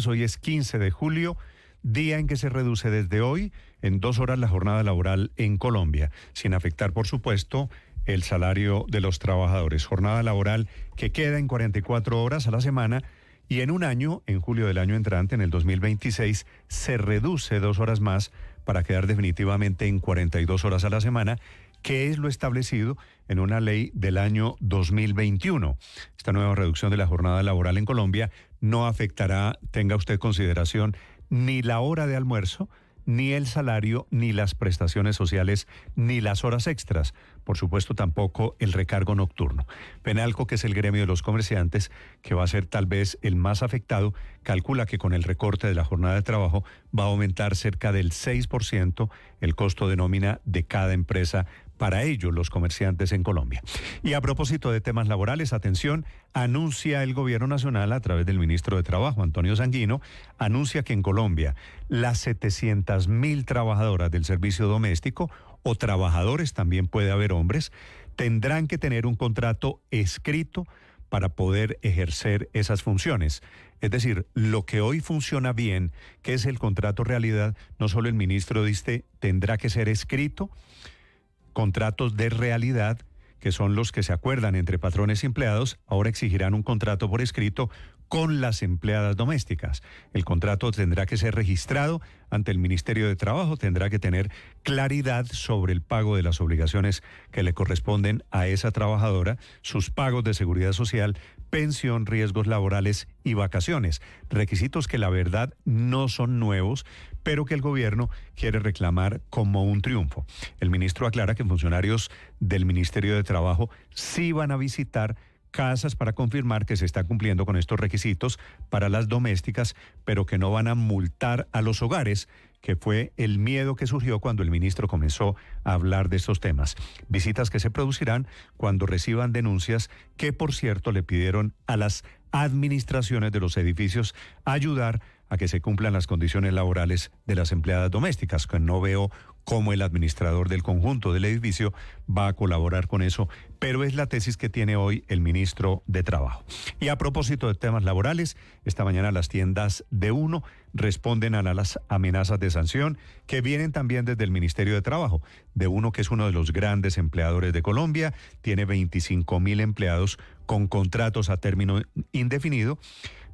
Hoy es 15 de julio, día en que se reduce desde hoy en 2 horas la jornada laboral en Colombia, sin afectar, por supuesto, el salario de los trabajadores. Jornada laboral que queda en 44 horas a la semana y en un año, en julio del año entrante, en el 2026, se reduce 2 horas más para quedar definitivamente en 42 horas a la semana, que es lo establecido en una ley del año 2021. Esta nueva reducción de la jornada laboral en Colombia no afectará, tenga usted consideración, ni la hora de almuerzo, ni el salario, ni las prestaciones sociales, ni las horas extras. Por supuesto, tampoco el recargo nocturno. Penalco, que es el gremio de los comerciantes, que va a ser tal vez el más afectado, calcula que con el recorte de la jornada de trabajo va a aumentar cerca del 6% el costo de nómina de cada empresa para ellos, los comerciantes en Colombia. Y a propósito de temas laborales, atención, anuncia el gobierno nacional a través del ministro de Trabajo, Antonio Sanguino, anuncia que en Colombia las 700.000 trabajadoras del servicio doméstico o trabajadores, también puede haber hombres, tendrán que tener un contrato escrito para poder ejercer esas funciones. Es decir, lo que hoy funciona bien, que es el contrato realidad, no solo el ministro dice, tendrá que ser escrito. Contratos de realidad, que son los que se acuerdan entre patrones y empleados, ahora exigirán un contrato por escrito con las empleadas domésticas. El contrato tendrá que ser registrado ante el Ministerio de Trabajo, tendrá que tener claridad sobre el pago de las obligaciones que le corresponden a esa trabajadora, sus pagos de seguridad social, pensión, riesgos laborales y vacaciones. Requisitos que la verdad no son nuevos, pero que el gobierno quiere reclamar como un triunfo. El ministro aclara que funcionarios del Ministerio de Trabajo sí van a visitar casas para confirmar que se está cumpliendo con estos requisitos para las domésticas, pero que no van a multar a los hogares, que fue el miedo que surgió cuando el ministro comenzó a hablar de estos temas. Visitas que se producirán cuando reciban denuncias que, por cierto, le pidieron a las administraciones de los edificios ayudar a que se cumplan las condiciones laborales de las empleadas domésticas, que no veo cómo el administrador del conjunto del edificio va a colaborar con eso, pero es la tesis que tiene hoy el ministro de Trabajo. Y a propósito de temas laborales, esta mañana las tiendas de Uno responden a las amenazas de sanción que vienen también desde el Ministerio de Trabajo. De Uno, que es uno de los grandes empleadores de Colombia, tiene 25.000 empleados con contratos a término indefinido,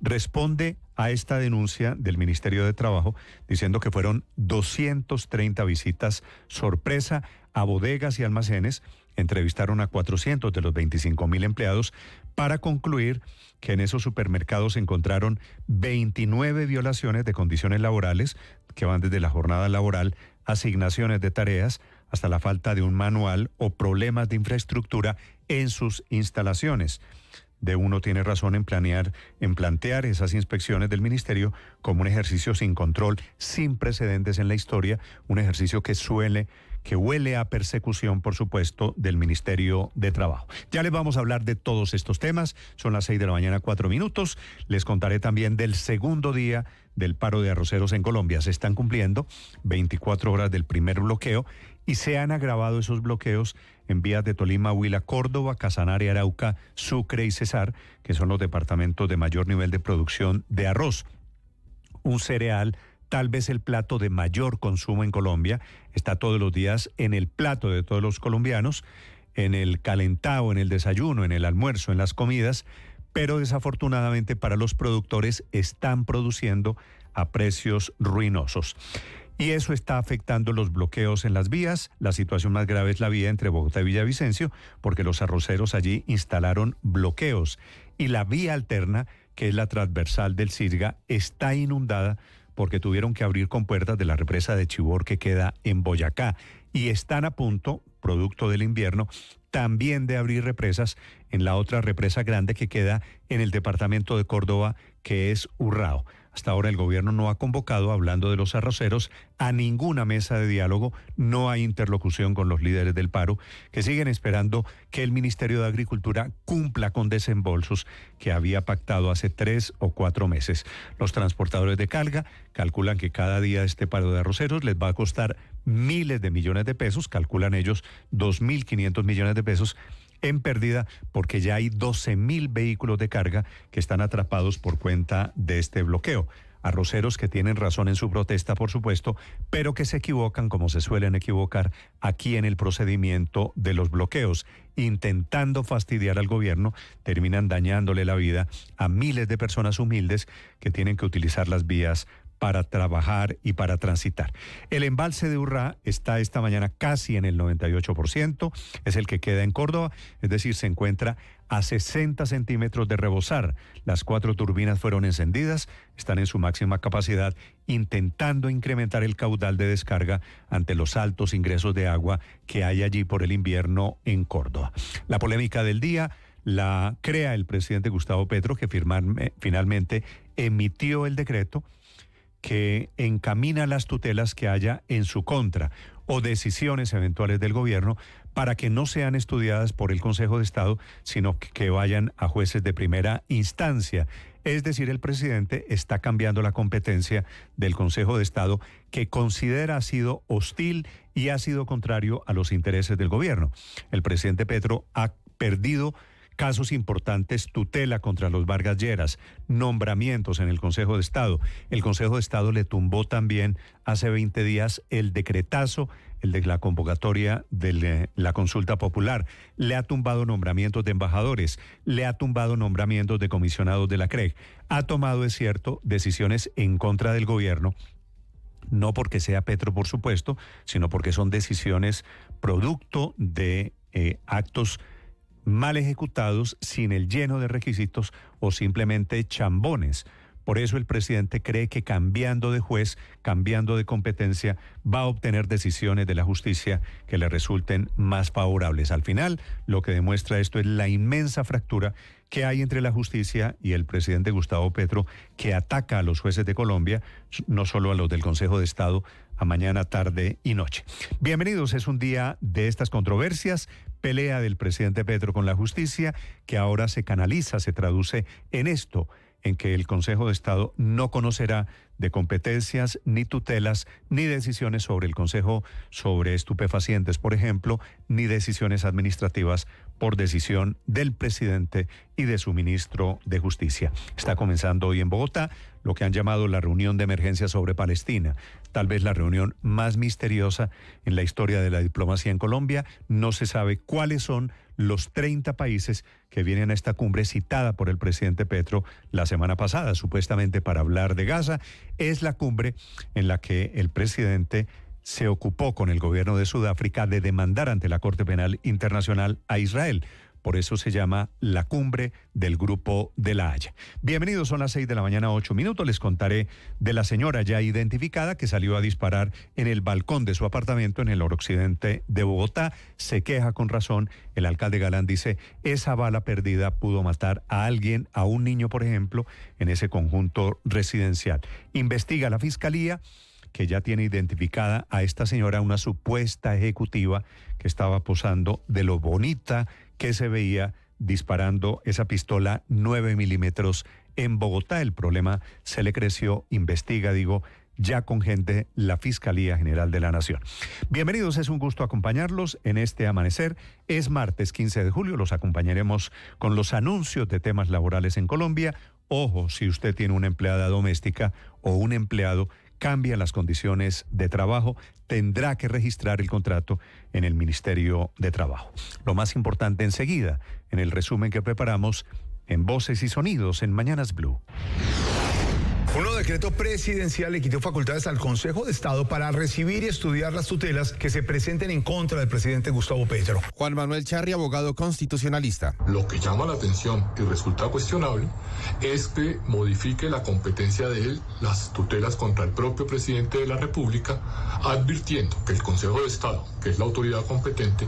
responde a esta denuncia del Ministerio de Trabajo diciendo que fueron 230 visitas sorpresa a bodegas y almacenes. Entrevistaron a 400 de los 25.000 empleados para concluir que en esos supermercados se encontraron 29 violaciones de condiciones laborales que van desde la jornada laboral, asignaciones de tareas, hasta la falta de un manual o problemas de infraestructura en sus instalaciones. De Uno tiene razón en plantear esas inspecciones del ministerio como un ejercicio sin control, sin precedentes en la historia, un ejercicio que huele a persecución, por supuesto, del Ministerio de Trabajo. Ya les vamos a hablar de todos estos temas. Son las 6 de la mañana, 4 minutos. Les contaré también del segundo día del paro de arroceros en Colombia. Se están cumpliendo 24 horas del primer bloqueo y se han agravado esos bloqueos en vías de Tolima, Huila, Córdoba, Casanare, Arauca, Sucre y Cesar, que son los departamentos de mayor nivel de producción de arroz. Un cereal, tal vez el plato de mayor consumo en Colombia, está todos los días en el plato de todos los colombianos, en el calentado, en el desayuno, en el almuerzo, en las comidas, pero desafortunadamente para los productores están produciendo a precios ruinosos. Y eso está afectando los bloqueos en las vías. La situación más grave es la vía entre Bogotá y Villavicencio, porque los arroceros allí instalaron bloqueos. Y la vía alterna, que es la transversal del Sirga, está inundada porque tuvieron que abrir compuertas de la represa de Chibor que queda en Boyacá. Y están a punto, producto del invierno, también de abrir represas en la otra represa grande que queda en el departamento de Córdoba, que es Urrao. Hasta ahora el gobierno no ha convocado, hablando de los arroceros, a ninguna mesa de diálogo. No hay interlocución con los líderes del paro, que siguen esperando que el Ministerio de Agricultura cumpla con desembolsos que había pactado hace 3 o 4 meses. Los transportadores de carga calculan que cada día de este paro de arroceros les va a costar miles de millones de pesos, calculan ellos 2.500 millones de pesos, en pérdida porque ya hay 12.000 vehículos de carga que están atrapados por cuenta de este bloqueo. arroceros que tienen razón en su protesta, por supuesto, pero que se equivocan, como se suelen equivocar aquí en el procedimiento de los bloqueos, intentando fastidiar al gobierno, terminan dañándole la vida a miles de personas humildes que tienen que utilizar las vías para trabajar y para transitar. El embalse de Urrá está esta mañana casi en el 98%, es el que queda en Córdoba, es decir, se encuentra a 60 centímetros de rebosar. Las 4 turbinas fueron encendidas, están en su máxima capacidad, intentando incrementar el caudal de descarga ante los altos ingresos de agua que hay allí por el invierno en Córdoba. La polémica del día la crea el presidente Gustavo Petro, que finalmente emitió el decreto que encamina las tutelas que haya en su contra o decisiones eventuales del gobierno para que no sean estudiadas por el Consejo de Estado, sino que vayan a jueces de primera instancia. Es decir, el presidente está cambiando la competencia del Consejo de Estado, que considera ha sido hostil y ha sido contrario a los intereses del gobierno. El presidente Petro ha perdido casos importantes, tutela contra los Vargas Lleras, nombramientos en el Consejo de Estado. El Consejo de Estado le tumbó también hace 20 días el decretazo, el de la convocatoria de la consulta popular. Le ha tumbado nombramientos de embajadores, le ha tumbado nombramientos de comisionados de la CREG. Ha tomado, es cierto, decisiones en contra del gobierno, no porque sea Petro, por supuesto, sino porque son decisiones producto de actos mal ejecutados, sin el lleno de requisitos o simplemente chambones. Por eso el presidente cree que cambiando de juez, cambiando de competencia, va a obtener decisiones de la justicia que le resulten más favorables. Al final, lo que demuestra esto es la inmensa fractura que hay entre la justicia y el presidente Gustavo Petro, que ataca a los jueces de Colombia, no solo a los del Consejo de Estado, a mañana, tarde y noche. Bienvenidos, es un día de estas controversias, pelea del presidente Petro con la justicia, que ahora se canaliza, se traduce en esto, en que el Consejo de Estado no conocerá de competencias, ni tutelas, ni decisiones sobre el Consejo sobre estupefacientes, por ejemplo, ni decisiones administrativas por decisión del presidente y de su ministro de Justicia. Está comenzando hoy en Bogotá lo que han llamado la reunión de emergencia sobre Palestina, tal vez la reunión más misteriosa en la historia de la diplomacia en Colombia. No se sabe cuáles son los 30 países que vienen a esta cumbre citada por el presidente Petro la semana pasada, supuestamente para hablar de Gaza. Es la cumbre en la que el presidente se ocupó con el gobierno de Sudáfrica de demandar ante la Corte Penal Internacional a Israel. Por eso se llama la cumbre del Grupo de la Haya. Bienvenidos, son las 6 de la mañana, 8 minutos. Les contaré de la señora ya identificada que salió a disparar en el balcón de su apartamento en el noroccidente de Bogotá. Se queja con razón. El alcalde Galán dice, esa bala perdida pudo matar a alguien, a un niño, por ejemplo, en ese conjunto residencial. Investiga la fiscalía, que ya tiene identificada a esta señora, una supuesta ejecutiva que estaba posando de lo bonita que se veía disparando esa pistola 9 milímetros en Bogotá. El problema se le creció, investiga, ya con gente, la Fiscalía General de la Nación. Bienvenidos, es un gusto acompañarlos en este amanecer. Es martes 15 de julio, los acompañaremos con los anuncios de temas laborales en Colombia. Ojo, si usted tiene una empleada doméstica o un empleado, cambia las condiciones de trabajo, tendrá que registrar el contrato en el Ministerio de Trabajo. Lo más importante enseguida, en el resumen que preparamos en Voces y Sonidos en Mañanas Blue. Un nuevo decreto presidencial le quitó facultades al Consejo de Estado para recibir y estudiar las tutelas que se presenten en contra del presidente Gustavo Petro. Juan Manuel Charri, abogado constitucionalista. Lo que llama la atención y resulta cuestionable es que modifique la competencia de él, las tutelas contra el propio presidente de la República, advirtiendo que el Consejo de Estado, que es la autoridad competente,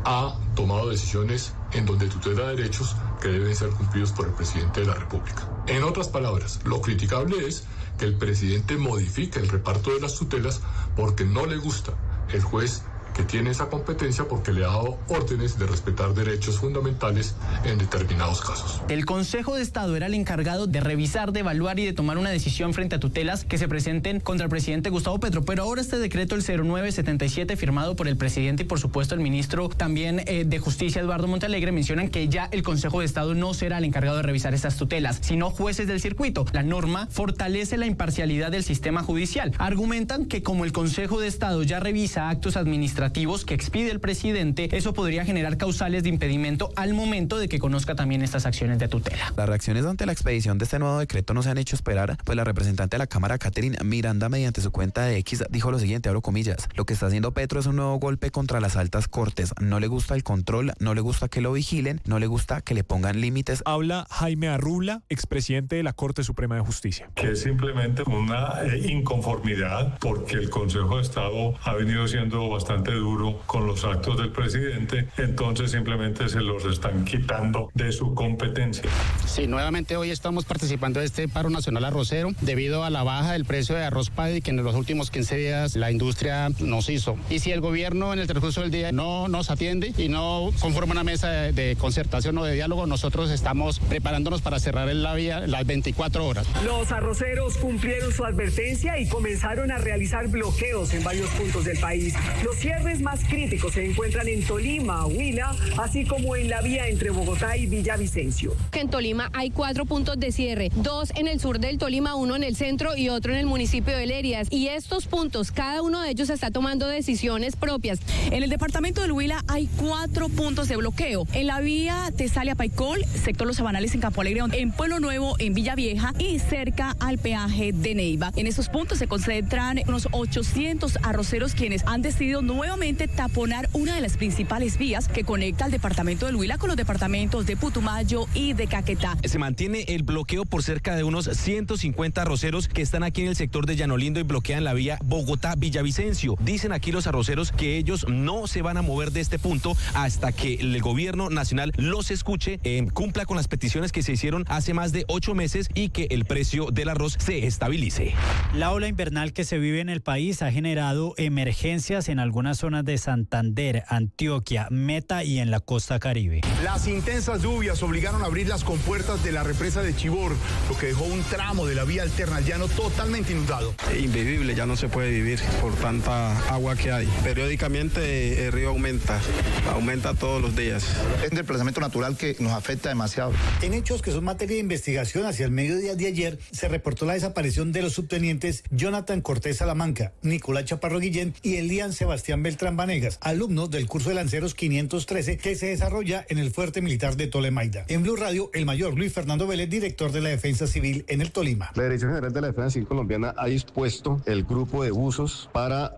ha tomado decisiones en donde tutela derechos que deben ser cumplidos por el presidente de la República. En otras palabras, lo criticable es que el presidente modifique el reparto de las tutelas porque no le gusta el juez que tiene esa competencia porque le ha dado órdenes de respetar derechos fundamentales en determinados casos. El Consejo de Estado era el encargado de revisar, de evaluar y de tomar una decisión frente a tutelas que se presenten contra el presidente Gustavo Petro, pero ahora este decreto, el 0977, firmado por el presidente y por supuesto el ministro también de Justicia, Eduardo Montealegre, mencionan que ya el Consejo de Estado no será el encargado de revisar estas tutelas, sino jueces del circuito. La norma fortalece la imparcialidad del sistema judicial. Argumentan que como el Consejo de Estado ya revisa actos administrativos que expide el presidente, eso podría generar causales de impedimento al momento de que conozca también estas acciones de tutela. Las reacciones ante la expedición de este nuevo decreto no se han hecho esperar, pues la representante de la Cámara, Catherine Miranda, mediante su cuenta de X, dijo lo siguiente, abro comillas: lo que está haciendo Petro es un nuevo golpe contra las altas cortes. No le gusta el control, no le gusta que lo vigilen, no le gusta que le pongan límites. Habla Jaime Arrula, expresidente de la Corte Suprema de Justicia. Que es simplemente una inconformidad porque el Consejo de Estado ha venido siendo bastante duro con los actos del presidente, entonces simplemente se los están quitando de su competencia. Sí, nuevamente hoy estamos participando de este paro nacional arrocero debido a la baja del precio de arroz paddy que en los últimos 15 días la industria nos hizo. Y si el gobierno en el transcurso del día no nos atiende y no conforma una mesa de concertación o de diálogo, nosotros estamos preparándonos para cerrar la vía las 24 horas. Los arroceros cumplieron su advertencia y comenzaron a realizar bloqueos en varios puntos del país. Los cierres más críticos se encuentran en Tolima, Huila, así como en la vía entre Bogotá y Villavicencio. En Tolima hay 4 puntos de cierre, 2 en el sur del Tolima, 1 en el centro y otro en el municipio de Lerias. Y estos puntos, cada uno de ellos está tomando decisiones propias. En el departamento del Huila hay 4 puntos de bloqueo. En la vía Tesalia-Paicol, sector Los Sabanales en Campo Alegre, en Pueblo Nuevo, en Villavieja y cerca al peaje de Neiva. En esos puntos se concentran unos 800 arroceros quienes han decidido nuevamente taponar una de las principales vías que conecta al departamento del Huila con los departamentos de Putumayo y de Caquetá. Se mantiene el bloqueo por cerca de unos 150 arroceros que están aquí en el sector de Llanolindo y bloquean la vía Bogotá-Villavicencio. Dicen aquí los arroceros que ellos no se van a mover de este punto hasta que el gobierno nacional los escuche, cumpla con las peticiones que se hicieron hace más de 8 meses y que el precio del arroz se estabilice. La ola invernal que se vive en el país ha generado emergencias en algunas zonas de Santander, Antioquia, Meta y en la costa Caribe. Las intensas lluvias obligaron a abrir las compuertas de la represa de Chibor, lo que dejó un tramo de la vía alterna al llano totalmente inundado. Invivible, ya no se puede vivir por tanta agua que hay. Periódicamente el río aumenta todos los días. Es un desplazamiento natural que nos afecta demasiado. En hechos que son materia de investigación, hacia el mediodía de ayer se reportó la desaparición de los subtenientes Jonathan Cortés Salamanca, Nicolás Chaparro Guillén y Elian Sebastián Beltrán Vanegas, alumnos del curso de lanceros 513 que se desarrolla en el Fuerte Militar de Tolemaida. En Blue Radio, el mayor Luis Fernando Vélez, director de la Defensa Civil en el Tolima. La Dirección General de la Defensa Civil Colombiana ha dispuesto el grupo de buzos para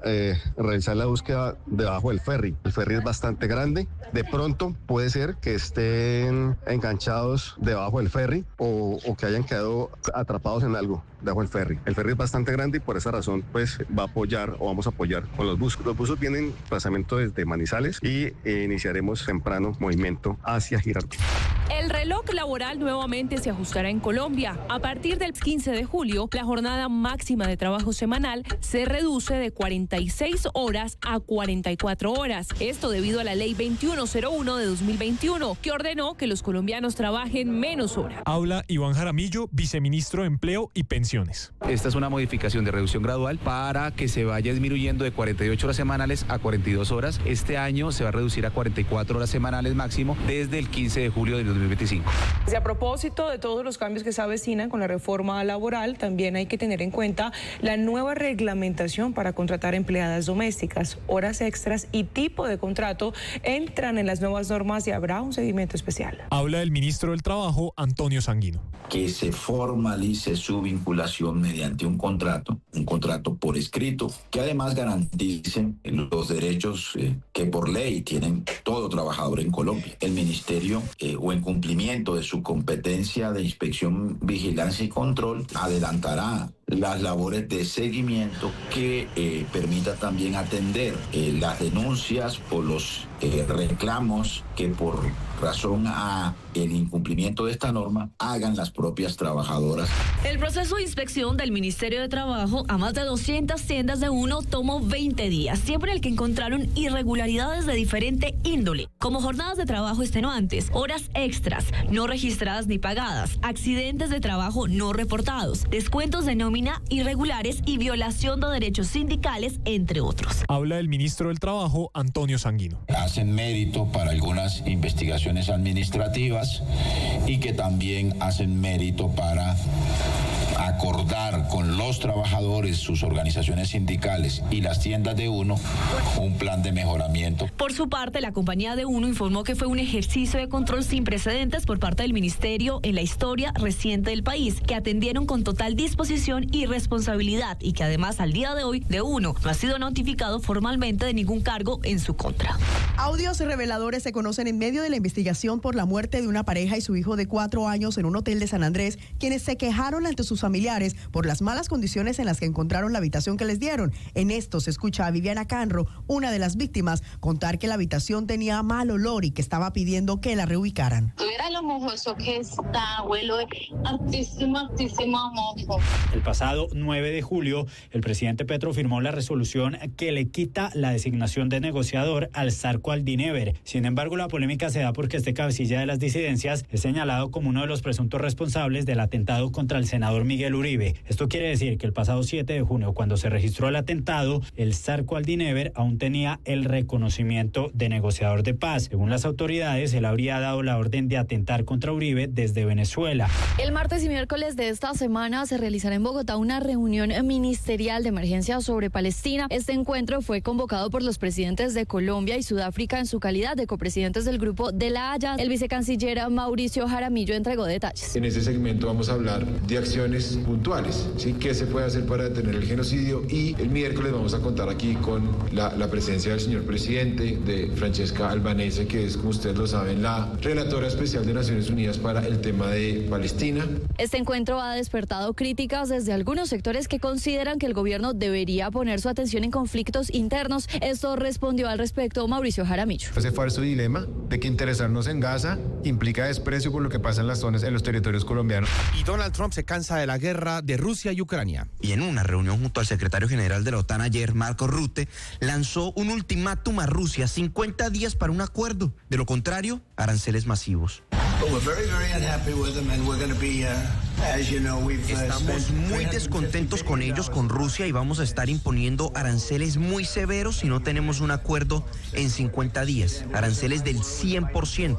realizar la búsqueda debajo del ferry. El ferry es bastante grande, de pronto puede ser que estén enganchados debajo del ferry o que hayan quedado atrapados en algo debajo del ferry. El ferry es bastante grande y por esa razón pues vamos a apoyar con los buzos. Los buzos vienen en desplazamiento desde Manizales y iniciaremos temprano movimiento hacia Girardot. El reloj laboral nuevamente se ajustará en Colombia. A partir del 15 de julio, la jornada máxima de trabajo semanal se reduce de 46 horas a 44 horas. Esto debido a la ley 2101 de 2021, que ordenó que los colombianos trabajen menos horas. Habla Iván Jaramillo, viceministro de Empleo y Pensiones. Esta es una modificación de reducción gradual para que se vaya disminuyendo de 48 horas semanales a 42 horas. Este año se va a reducir a 44 horas semanales máximo desde el 15 de julio de 2025. Y a propósito de todos los cambios que se avecinan con la reforma laboral, también hay que tener en cuenta la nueva reglamentación para contratar empleadas domésticas, horas extras y tipo de contrato entran en las nuevas normas y habrá un seguimiento especial. Habla el ministro del Trabajo, Antonio Sanguino. Que se formalice su vinculación mediante un contrato por escrito, que además garantice los derechos que por ley tienen todo trabajador en Colombia. El ministerio, o en cumplimiento de su competencia de inspección, vigilancia y control, adelantará las labores de seguimiento que permita también atender las denuncias o los reclamos que por razón a el incumplimiento de esta norma hagan las propias trabajadoras. El proceso de inspección del Ministerio de Trabajo a más de 200 tiendas de Uno tomó 20 días, siempre en el que encontraron irregularidades de diferente índole, como jornadas de trabajo extenuantes, horas extras, no registradas ni pagadas, accidentes de trabajo no reportados, descuentos de nómina irregulares y violación de derechos sindicales, entre otros. Habla el ministro del Trabajo, Antonio Sanguino. Hacen mérito para algunas investigaciones administrativas y que también hacen mérito para acordar con los trabajadores, sus organizaciones sindicales y las tiendas de Uno un plan de mejoramiento. Por su parte, la compañía de Uno informó que fue un ejercicio de control sin precedentes por parte del ministerio en la historia reciente del país, que atendieron con total disposición y responsabilidad y que además al día de hoy de Uno no ha sido notificado formalmente de ningún cargo en su contra. Audios reveladores se conocen en medio de la investigación por la muerte de una pareja y su hijo de 4 años en un hotel de San Andrés, quienes se quejaron ante sus familiares por las malas condiciones en las que encontraron la habitación que les dieron. En esto se escucha a Viviana Canro, una de las víctimas, contar que la habitación tenía mal olor y que estaba pidiendo que la reubicaran. Tuviera lo mojoso que está, abuelo, altísimo mojo. El pasado 9 de julio, el presidente Petro firmó la resolución que le quita la designación de negociador al Zarco Aldinever. Sin embargo, la polémica se da porque este cabecilla de las disidencias es señalado como uno de los presuntos responsables del atentado contra el senador Miguel Uribe. Esto quiere decir que el pasado 7 de junio, cuando se registró el atentado, el Zarco Aldinever aún tenía el reconocimiento de negociador de paz. Según las autoridades, él habría dado la orden de atentar contra Uribe desde Venezuela. El martes y miércoles de esta semana se realizará en Bogotá una reunión ministerial de emergencia sobre Palestina. Este encuentro fue convocado por los presidentes de Colombia y Sudáfrica en su calidad de copresidentes del Grupo de la Haya. El vicecanciller Mauricio Jaramillo entregó detalles. En ese segmento vamos a hablar de acciones puntuales, ¿sí? ¿Qué se puede hacer para detener el genocidio? Y el miércoles vamos a contar aquí con la presencia del señor presidente, de Francesca Albanese, que es, como ustedes lo saben, la relatora especial de Naciones Unidas para el tema de Palestina. Este encuentro ha despertado críticas desde algunos sectores que consideran que el gobierno debería poner su atención en conflictos internos. Esto respondió al respecto Mauricio Jaramillo. Ese falso dilema de que interesarnos en Gaza implica desprecio por lo que pasa en las zonas, en los territorios colombianos. Y Donald Trump se cansa de la guerra de Rusia y Ucrania. Y en una reunión junto al secretario general de la OTAN ayer, Marco Rutte, lanzó un ultimátum a Rusia, 50 días para un acuerdo. De lo contrario, aranceles masivos. Estamos muy descontentos con ellos, con Rusia, y vamos a estar imponiendo aranceles muy severos si no tenemos un acuerdo en 50 días. Aranceles del 100%.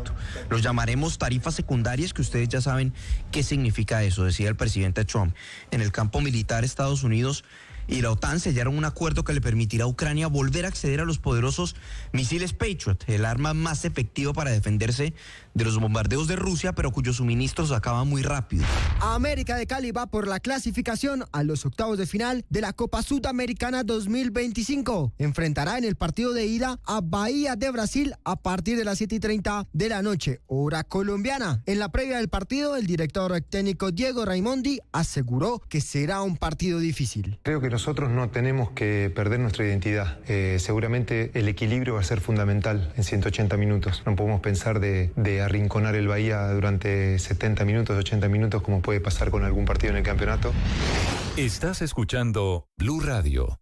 Los llamaremos tarifas secundarias, que ustedes ya saben qué significa eso, decía el presidente Trump. En el campo militar, Estados Unidos y la OTAN sellaron un acuerdo que le permitirá a Ucrania volver a acceder a los poderosos misiles Patriot, el arma más efectiva para defenderse de los bombardeos de Rusia, pero cuyos suministros acaban muy rápido. América de Cali va por la clasificación a los octavos de final de la Copa Sudamericana 2025. Enfrentará en el partido de ida a Bahía de Brasil a partir de las 7:30 de la noche, hora colombiana. En la previa del partido, el director técnico Diego Raimondi aseguró que será un partido difícil. Creo que nosotros no tenemos que perder nuestra identidad. Seguramente el equilibrio va a ser fundamental en 180 minutos. No podemos pensar de arrinconar el Bahía durante 70 minutos, 80 minutos, como puede pasar con algún partido en el campeonato. Estás escuchando Blue Radio.